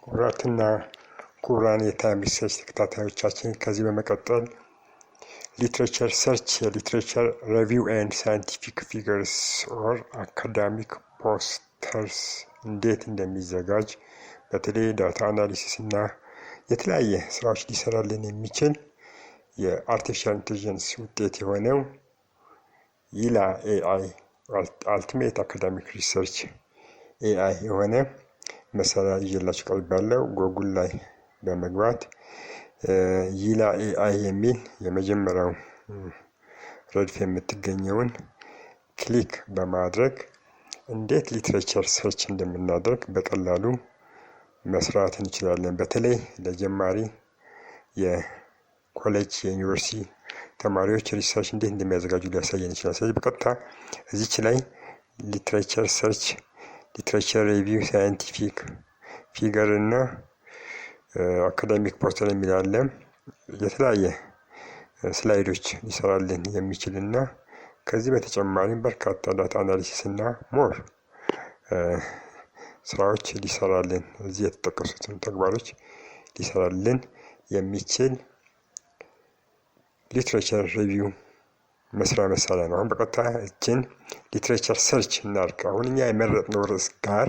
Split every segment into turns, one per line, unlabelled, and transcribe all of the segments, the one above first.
ክቡራትና ክቡራን የታይም ሪሰርች ተከታታዮቻችን ከዚህ በመቀጠል ሊትሬቸር ሰርች የሊትሬቸር ሪቪው ኤንድ ሳይንቲፊክ ፊገርስ ኦር አካዳሚክ ፖስተርስ እንዴት እንደሚዘጋጅ በተለይ ዳታ አናሊሲስ እና የተለያየ ስራዎች ሊሰራልን የሚችል የአርቲፊሻል ኢንተለጀንስ ውጤት የሆነው ይላ ኤአይ አልቲሜት አካዳሚክ ሪሰርች ኤአይ የሆነ መሳሪያ ይዤላችሁ ቀርቤያለሁ። ጎግል ላይ በመግባት ይላ ኤአይ የሚል የመጀመሪያው ረድፍ የምትገኘውን ክሊክ በማድረግ እንዴት ሊትሬቸር ሰርች እንደምናደርግ በቀላሉ መስራት እንችላለን። በተለይ ለጀማሪ የኮሌጅ የዩኒቨርሲቲ ተማሪዎች ሪሰርች እንዴት እንደሚያዘጋጁ ሊያሳየን ይችላል። ስለዚህ በቀጥታ እዚች ላይ ሊትሬቸር ሰርች፣ ሊትሬቸር ሪቪው፣ ሳይንቲፊክ ፊገር እና አካዳሚክ ፖስተር የሚል አለ። የተለያየ ስላይዶች ሊሰራልን የሚችል እና ከዚህ በተጨማሪም በርካታ ዳታ አናሊሲስ እና ሞር ስራዎች ሊሰራልን እዚህ የተጠቀሱትን ተግባሮች ሊሰራልን የሚችል ሊትሬቸር ሪቪው መስሪያ መሳሪያ ነው። አሁን በቀጥታ እችን ሊትሬቸር ሰርች እናድርግ። አሁን እኛ የመረጥነው ርዕስ ጋር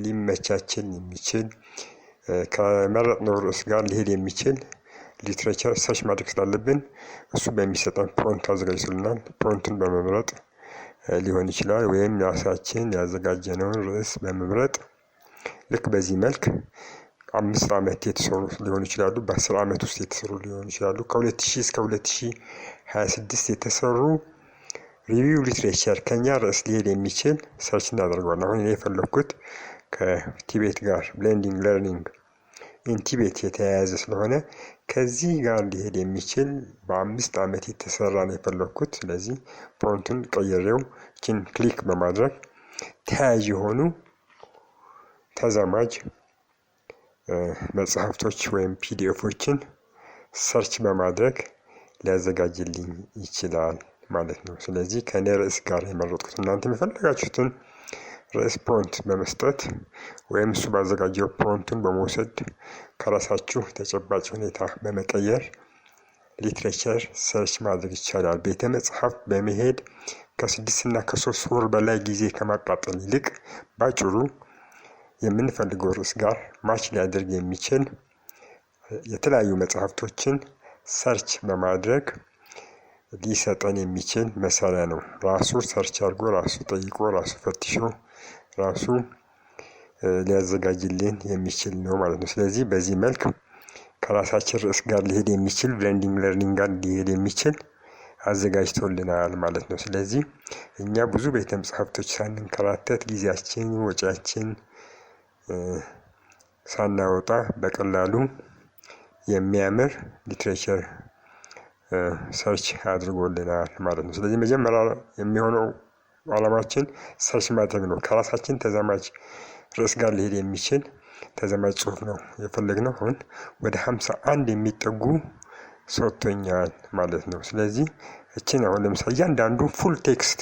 ሊመቻችን የሚችል ከመረጥነው ርዕስ ጋር ሊሄድ የሚችል ሊትሬቸር ሰርች ማድረግ ስላለብን እሱ በሚሰጠን ፕሮንት አዘጋጅቶልናል። ፕሮንቱን በመምረጥ ሊሆን ይችላል፣ ወይም ራሳችን ያዘጋጀነውን ርዕስ በመምረጥ ልክ በዚህ መልክ 5 ዓመት የተሰሩ ሊሆኑ ይችላሉ፣ በ10 ዓመት ውስጥ የተሰሩ ሊሆኑ ይችላሉ። ከ2000 እስከ 2026 የተሰሩ ሪቪው ሊትሬቸር ከኛ ርዕስ ሊሄድ የሚችል ሰርች እናደርገዋለን። አሁን እኔ የፈለኩት ከቲቤት ጋር ብሌንዲንግ ለርኒንግ ኢን ቲቤት የተያያዘ ስለሆነ ከዚህ ጋር ሊሄድ የሚችል በ5 ዓመት የተሰራ ነው የፈለኩት። ስለዚህ ፕሮንቱን ቀይሬው ችን ክሊክ በማድረግ ተያያዥ የሆኑ ተዛማጅ መጽሐፍቶች ወይም ፒዲኤፎችን ሰርች በማድረግ ሊያዘጋጅልኝ ይችላል ማለት ነው። ስለዚህ ከኔ ርዕስ ጋር የመረጥኩት እናንተ የፈለጋችሁትን ርዕስ ፕሮንት በመስጠት ወይም እሱ ባዘጋጀው ፕሮንቱን በመውሰድ ከራሳችሁ ተጨባጭ ሁኔታ በመቀየር ሊትሬቸር ሰርች ማድረግ ይቻላል። ቤተ መጽሐፍት በመሄድ ከ6 እና ከ3 ወር በላይ ጊዜ ከማቃጠል ይልቅ ባጭሩ የምንፈልገው ርዕስ ጋር ማች ሊያደርግ የሚችል የተለያዩ መጽሐፍቶችን ሰርች በማድረግ ሊሰጠን የሚችል መሳሪያ ነው። ራሱ ሰርች አድርጎ ራሱ ጠይቆ ራሱ ፈትሾ ራሱ ሊያዘጋጅልን የሚችል ነው ማለት ነው። ስለዚህ በዚህ መልክ ከራሳችን ርዕስ ጋር ሊሄድ የሚችል ብሌንዲንግ ለርኒንግ ጋር ሊሄድ የሚችል አዘጋጅቶልናል ማለት ነው። ስለዚህ እኛ ብዙ ቤተ መጽሐፍቶች ሳንንከራተት ጊዜያችን ወጪያችን ሳናወጣ በቀላሉ የሚያምር ሊትሬቸር ሰርች አድርጎልናል ማለት ነው። ስለዚህ መጀመሪያ የሚሆነው ዓላማችን ሰርች ማድረግ ነው። ከራሳችን ተዛማጅ ርዕስ ጋር ሊሄድ የሚችል ተዛማጅ ጽሁፍ ነው የፈለግነው። አሁን ወደ 51 የሚጠጉ ሰጥቶኛል ማለት ነው። ስለዚህ እችን አሁን ለምሳሌ እያንዳንዱ ፉል ቴክስት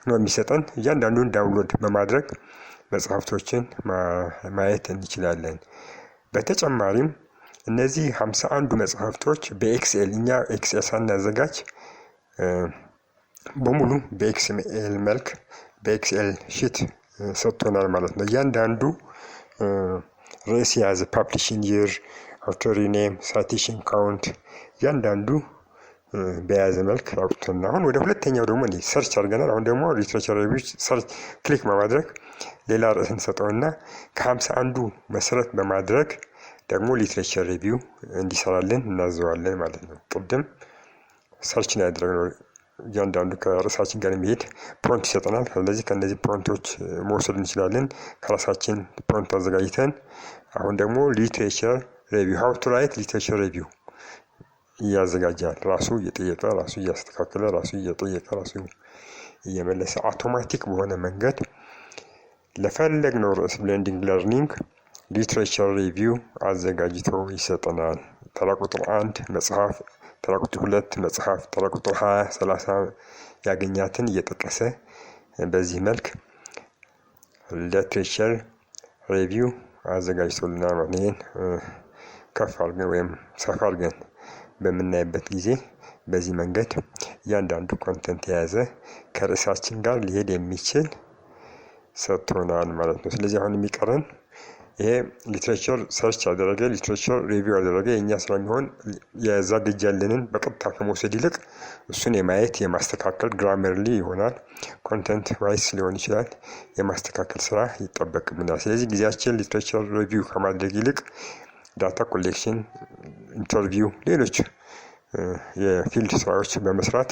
ነው የሚሰጠን። እያንዳንዱን ዳውንሎድ በማድረግ መጽሐፍቶችን ማየት እንችላለን። በተጨማሪም እነዚህ 51 መጽሐፍቶች በኤክስኤል እኛ ኤክስኤል ሳናዘጋጅ በሙሉ በኤክስኤል መልክ በኤክስኤል ሺት ሰጥቶናል ማለት ነው። እያንዳንዱ ርዕስ የያዘ ፐብሊሽንግ ይር፣ አውቶር ኔም፣ ሳይቴሽን ካውንት እያንዳንዱ በያዘ መልክ አውጥቶና አሁን ወደ ሁለተኛው ደግሞ ሰርች አድርገናል። አሁን ደግሞ ሊትሬቸር ሪቪው ሰርች ክሊክ በማድረግ ሌላ ርዕስ እንሰጠውና ከ51 መሰረት በማድረግ ደግሞ ሊትሬቸር ሪቪው እንዲሰራልን እናዘዋለን ማለት ነው። ቅድም ሰርች ነው ያደረግነው። እያንዳንዱ ከርዕሳችን ጋር የሚሄድ ፕሮንት ይሰጠናል። ስለዚህ ከነዚህ ፕሮንቶች መውሰድ እንችላለን። ከራሳችን ፕሮንት አዘጋጅተን አሁን ደግሞ ሊትሬቸር ሪቪው ሃው ቱ ራይት ሊትሬቸር ሪቪው እያዘጋጃል። ራሱ እየጠየቀ ራሱ እያስተካከለ ራሱ እየጠየቀ ራሱ እየመለሰ አውቶማቲክ በሆነ መንገድ ለፈለግነው ርዕስ ብሌንዲንግ ለርኒንግ ሊትሬቸር ሪቪው አዘጋጅቶ ይሰጠናል። ተራ ቁጥር 1 መጽሐፍ፣ ተራ ቁጥር 2 መጽሐፍ፣ ተራ ቁጥር 20፣ 30 ያገኛትን እየጠቀሰ በዚህ መልክ ሊትሬቸር ሪቪው አዘጋጅቶልናል ማለት ነው። ይሄን ከፍ አድርገን ወይም ሰፋ አድርገን በምናይበት ጊዜ በዚህ መንገድ እያንዳንዱ ኮንተንት የያዘ ከርዕሳችን ጋር ሊሄድ የሚችል ሰጥቶናል ማለት ነው። ስለዚህ አሁን የሚቀረን ይሄ ሊትሬቸር ሰርች ያደረገ ሊትሬቸር ሪቪው ያደረገ የኛ ስለሚሆን ያዘጋጀልንን በቀጥታ ከመውሰድ ይልቅ እሱን የማየት የማስተካከል ግራመርሊ ይሆናል ኮንተንት ዋይስ ሊሆን ይችላል የማስተካከል ስራ ይጠበቅብናል። ስለዚህ ጊዜያችን ሊትሬቸር ሪቪው ከማድረግ ይልቅ ዳታ ኮሌክሽን፣ ኢንተርቪው፣ ሌሎች የፊልድ ስራዎች በመስራት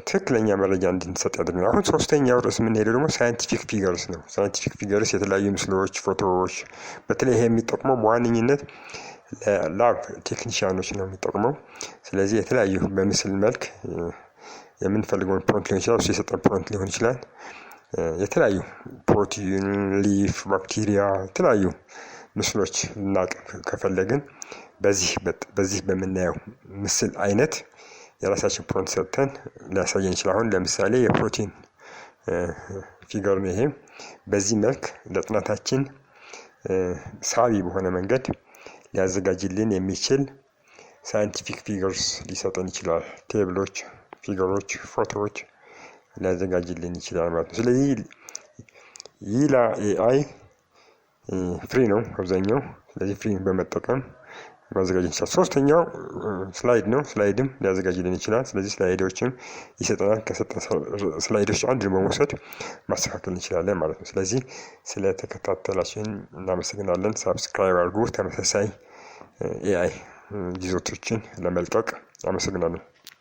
ትክክለኛ መረጃ እንድንሰጥ ያደርገናል። አሁን ሶስተኛው ርዕስ የምንሄደው ደግሞ ሳይንቲፊክ ፊገርስ ነው። ሳይንቲፊክ ፊገርስ የተለያዩ ምስሎች፣ ፎቶዎች በተለይ ይሄ የሚጠቅመው በዋነኝነት ለላብ ቴክኒሽያኖች ነው የሚጠቅመው። ስለዚህ የተለያዩ በምስል መልክ የምንፈልገውን ፕሮንት ሊሆን ይችላል፣ እሱ የሰጠን ፕሮንት ሊሆን ይችላል። የተለያዩ ፕሮቲን፣ ሊፍ፣ ባክቴሪያ የተለያዩ ምስሎች ልናቀርብ ከፈለግን በዚህ በምናየው ምስል አይነት የራሳችን ፕሮንት ሰጥተን ሊያሳየን ይችላል። አሁን ለምሳሌ የፕሮቲን ፊገር ነው ይሄ። በዚህ መልክ ለጥናታችን ሳቢ በሆነ መንገድ ሊያዘጋጅልን የሚችል ሳይንቲፊክ ፊገርስ ሊሰጠን ይችላል። ቴብሎች፣ ፊገሮች፣ ፎቶዎች ሊያዘጋጅልን ይችላል ማለት ነው። ስለዚህ ይላ ኤአይ ፍሪ ነው አብዛኛው። ስለዚህ ፍሪ በመጠቀም ማዘጋጀት ይችላል። ሶስተኛው ስላይድ ነው። ስላይድም ሊያዘጋጅልን ይችላል። ስለዚህ ስላይዶችም ይሰጠናል። ከሰጠን ስላይዶች አንዱን በመውሰድ ማስተካከል እንችላለን ማለት ነው። ስለዚህ ስለተከታተላችሁን እናመሰግናለን። ሳብስክራይብ አድርጉ። ተመሳሳይ ኤአይ ይዘቶችን ለመልቀቅ አመሰግናለሁ።